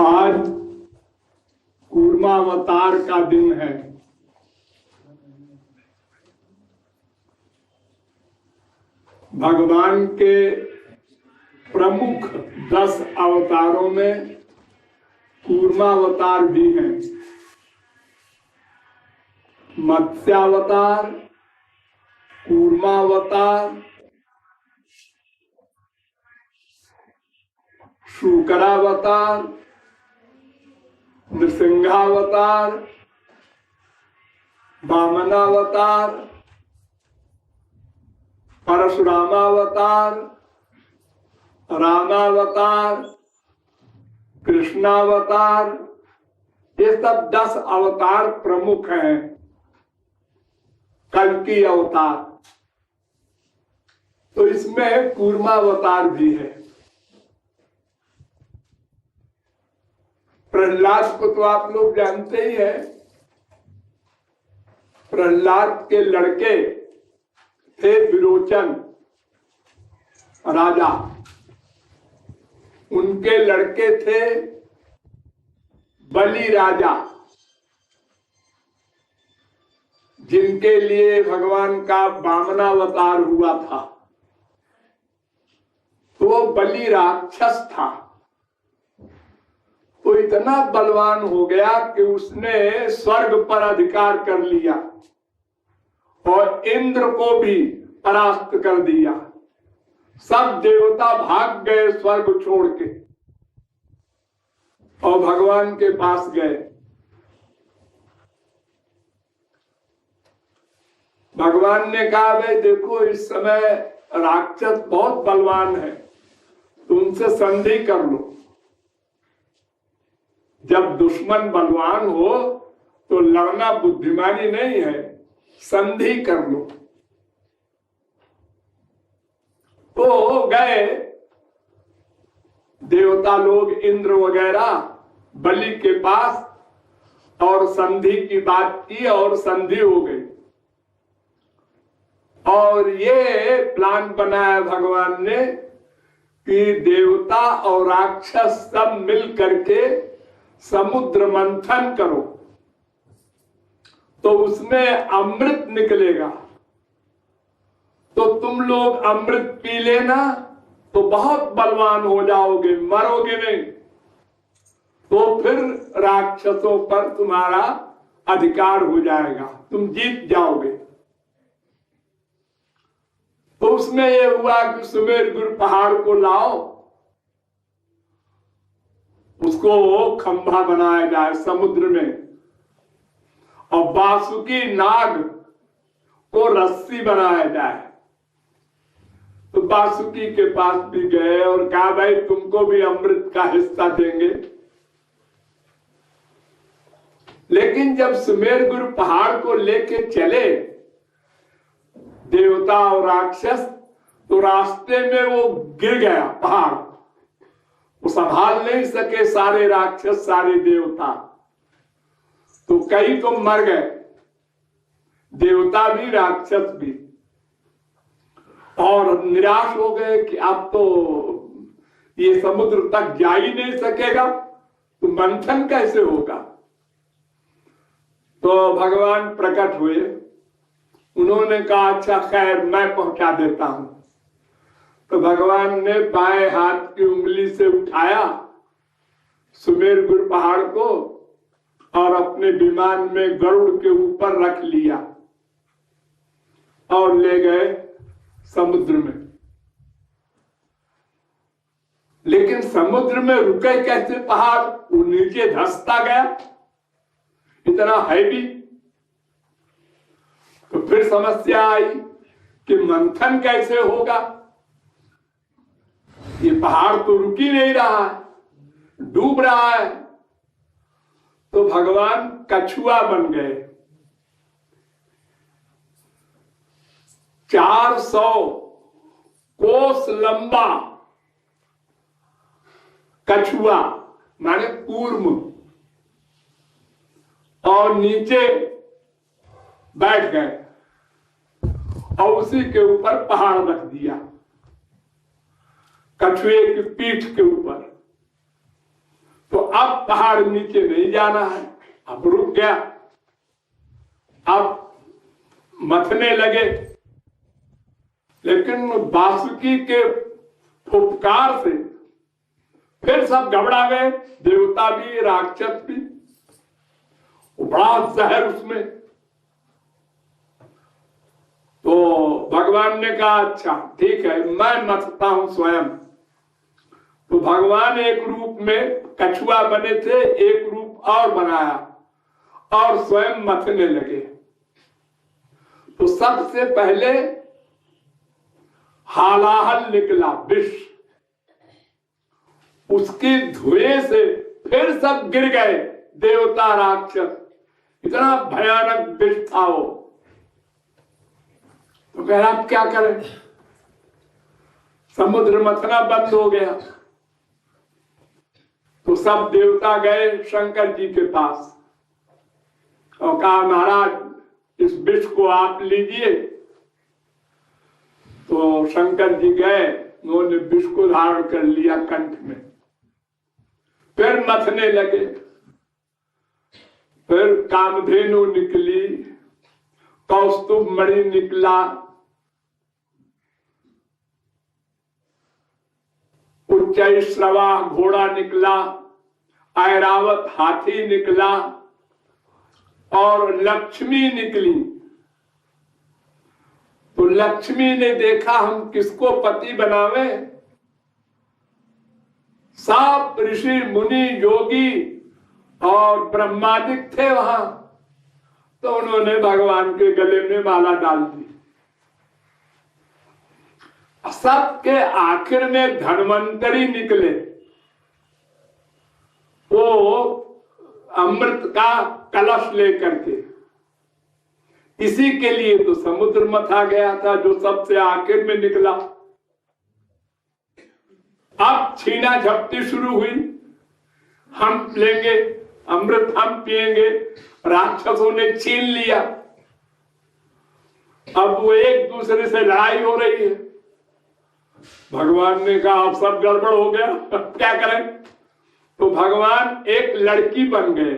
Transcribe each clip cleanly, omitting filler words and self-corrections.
आज कूर्मावतार का दिन है। भगवान के प्रमुख 10 अवतारों में कूर्मावतार भी हैं। मत्स्यावतार, कूर्मावतार, शूकरावतार, नृसिंहावतार, वामनावतार, परशुरामावतार, रामावतार, कृष्णावतार, ये सब 10 अवतार प्रमुख हैं। कल्कि अवतार, तो इसमें कूर्मावतार भी है। प्रहलाद को तो आप लोग जानते ही हैं। प्रहलाद के लड़के थे विरोचन राजा, उनके लड़के थे बलि राजा, जिनके लिए भगवान का वामनावतार हुआ था। तो वो बलि राक्षस था, तो इतना बलवान हो गया कि उसने स्वर्ग पर अधिकार कर लिया और इंद्र को भी परास्त कर दिया। सब देवता भाग गए स्वर्ग छोड़ के और भगवान के पास गए। भगवान ने कहा, भाई देखो इस समय राक्षस बहुत बलवान है, तो उनसे संधि कर लो। जब दुश्मन बलवान हो तो लड़ना बुद्धिमानी नहीं है, संधि कर लो। तो गए देवता लोग, इंद्र वगैरह बलि के पास और संधि की बात की और संधि हो गई। और ये प्लान बनाया भगवान ने कि देवता और राक्षस सब मिल करके समुद्र मंथन करो, तो उसमें अमृत निकलेगा। तो तुम लोग अमृत पी लेना तो बहुत बलवान हो जाओगे, मरोगे नहीं। तो फिर राक्षसों पर तुम्हारा अधिकार हो जाएगा, तुम जीत जाओगे। तो उसमें यह हुआ कि सुमेरगुर पहाड़ को लाओ, उसको खंभा बनाया जाए समुद्र में, और बासुकी नाग को रस्सी बनाया जाए। तो बासुकी के पास भी गए और कहा, भाई तुमको भी अमृत का हिस्सा देंगे। लेकिन जब सुमेरगुर पहाड़ को लेके चले देवता और राक्षस, तो रास्ते में वो गिर गया पहाड़, वो संभाल नहीं सके सारे राक्षस सारे देवता, तो कई तो मर गए, देवता भी राक्षस भी, और निराश हो गए कि अब तो ये समुद्र तक जा ही नहीं सकेगा, तो मंथन कैसे होगा। तो भगवान प्रकट हुए, उन्होंने कहा अच्छा खैर मैं पहुंचा देता हूं। तो भगवान ने बाएं हाथ की उंगली से उठाया सुमेरगुर पहाड़ को और अपने विमान में गरुड़ के ऊपर रख लिया और ले गए समुद्र में। लेकिन समुद्र में रुके कैसे पहाड़, वो नीचे धंसता गया, इतना हैवी। तो फिर समस्या आई कि मंथन कैसे होगा, ये पहाड़ तो रुक ही नहीं रहा है, डूब रहा है। तो भगवान कछुआ बन गए। 400 कोस लंबा कछुआ माने कूर्म, और नीचे बैठ गए और उसी के ऊपर पहाड़ रख दिया, कछुए की पीठ के ऊपर। तो अब पहाड़ नीचे नहीं जाना है, अब रुक गया, अब मथने लगे। लेकिन बासुकी के फुफकार से फिर सब घबरा गए, देवता भी राक्षस भी, बड़ा जहर उसमें। तो भगवान ने कहा अच्छा ठीक है, मैं मथता हूं स्वयं। तो भगवान एक रूप में कछुआ बने थे, एक रूप और बनाया और स्वयं मथने लगे। तो सबसे पहले हालाहल निकला विष, उसके धुएं से फिर सब गिर गए देवता राक्षस, इतना भयानक विष था वो। तो कह रहा क्या करें, समुद्र मथना बंद हो गया। तो सब देवता गए शंकर जी के पास और कहा महाराज इस विष को आप लीजिए। तो शंकर जी गए, उन्होंने विष को धारण कर लिया कंठ में, फिर मथने लगे। फिर कामधेनु निकली, कौस्तुभ मणि निकला, उच्चैश्रवा घोड़ा निकला, ऐरावत हाथी निकला और लक्ष्मी निकली। तो लक्ष्मी ने देखा हम किसको पति बनावे, सब ऋषि मुनि योगी और ब्रह्मादिक थे वहां, तो उन्होंने भगवान के गले में माला डाल दी। सबके आखिर में धन्वंतरी निकले, वो अमृत का कलश लेकर के। इसी के लिए तो समुद्र मथा गया था, जो सबसे आखिर में निकला। अब छीना झपटी शुरू हुई, हम लेंगे अमृत, हम पिएंगे। राक्षसों ने छीन लिया, अब वो एक दूसरे से लड़ाई हो रही है। भगवान ने कहा अब सब गड़बड़ हो गया, अब क्या करें। तो भगवान एक लड़की बन गए,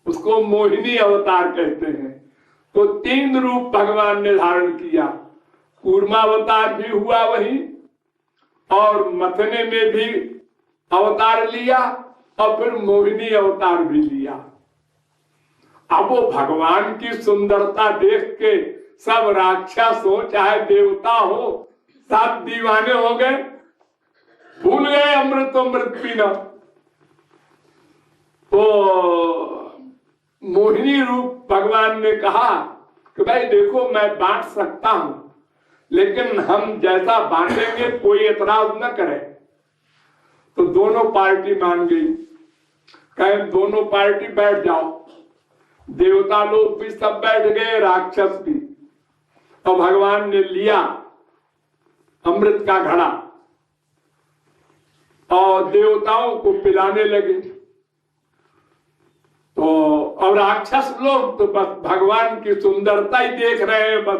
उसको मोहिनी अवतार कहते हैं। तो 3 रूप भगवान ने धारण किया, कूर्मावतार भी हुआ वही, और मथने में भी अवतार लिया, और फिर मोहिनी अवतार भी लिया। अब वो भगवान की सुंदरता देख के सब राक्षस हो चाहे देवता हो, सब दीवाने हो गए, भूल गए अमृत पीना। तो मोहिनी रूप भगवान ने कहा कि भाई देखो मैं बांट सकता हूं, लेकिन हम जैसा बांटेंगे कोई एतराज न करे। तो दोनों पार्टी मान गई, कहे दोनों पार्टी बैठ जाओ। देवता लोग भी सब बैठ गए, राक्षस भी। और भगवान ने लिया अमृत का घड़ा और देवताओं को पिलाने लगे। तो और राक्षस लोग तो बस भगवान की सुंदरता ही देख रहे हैं बस।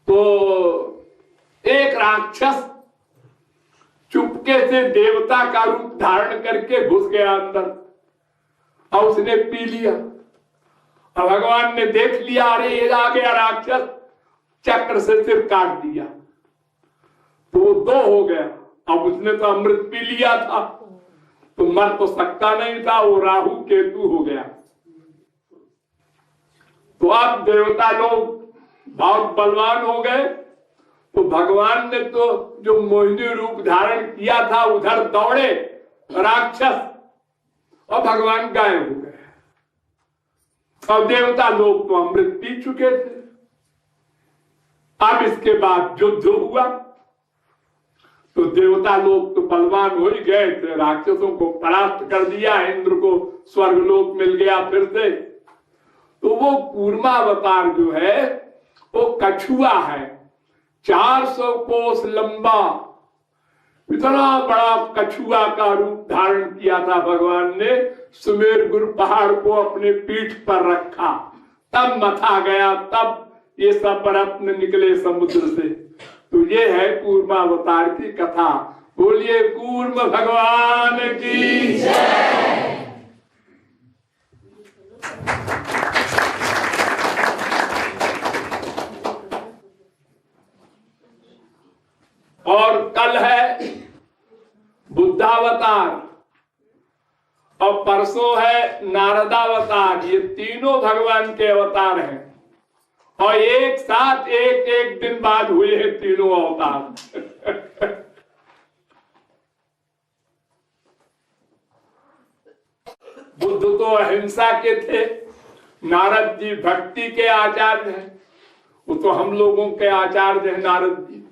तो एक राक्षस चुपके से देवता का रूप धारण करके घुस गया अंदर और उसने पी लिया। और भगवान ने देख लिया, अरे ये आ गया राक्षस, चक्र से सिर काट दिया। तो वो 2 हो गया। अब उसने तो अमृत पी लिया था, तो मर तो सकता नहीं था, वो राहु केतु हो गया। तो अब देवता लोग बहुत बलवान हो गए। तो भगवान ने तो जो मोहिनी रूप धारण किया था उधर दौड़े राक्षस, और भगवान गायब हो गए। और देवता लोग तो अमृत पी चुके थे। अब इसके बाद युद्ध हुआ, तो देवता लोग तो बलवान हो ही गए थे, राक्षसों को परास्त कर दिया, इंद्र को स्वर्गलोक मिल गया फिर से। तो वो कूर्मावतार जो है वो कछुआ है, 400 कोस लंबा, इतना बड़ा कछुआ का रूप धारण किया था भगवान ने। सुमेरपुर पहाड़ को अपने पीठ पर रखा, तब मथा गया, तब ये सब रत्न निकले समुद्र से। तो ये है कूर्मावतार की कथा। बोलिए कूर्म भगवान की जय। और कल है बुद्धावतार और परसों है नारदावतार। ये तीनों भगवान के अवतार हैं और एक साथ एक एक दिन बाद हुए हैं तीनों अवतार। बुद्ध तो अहिंसा के थे, नारद जी भक्ति के आचार्य हैं। वो तो हम लोगों के आचार्य हैं नारद जी।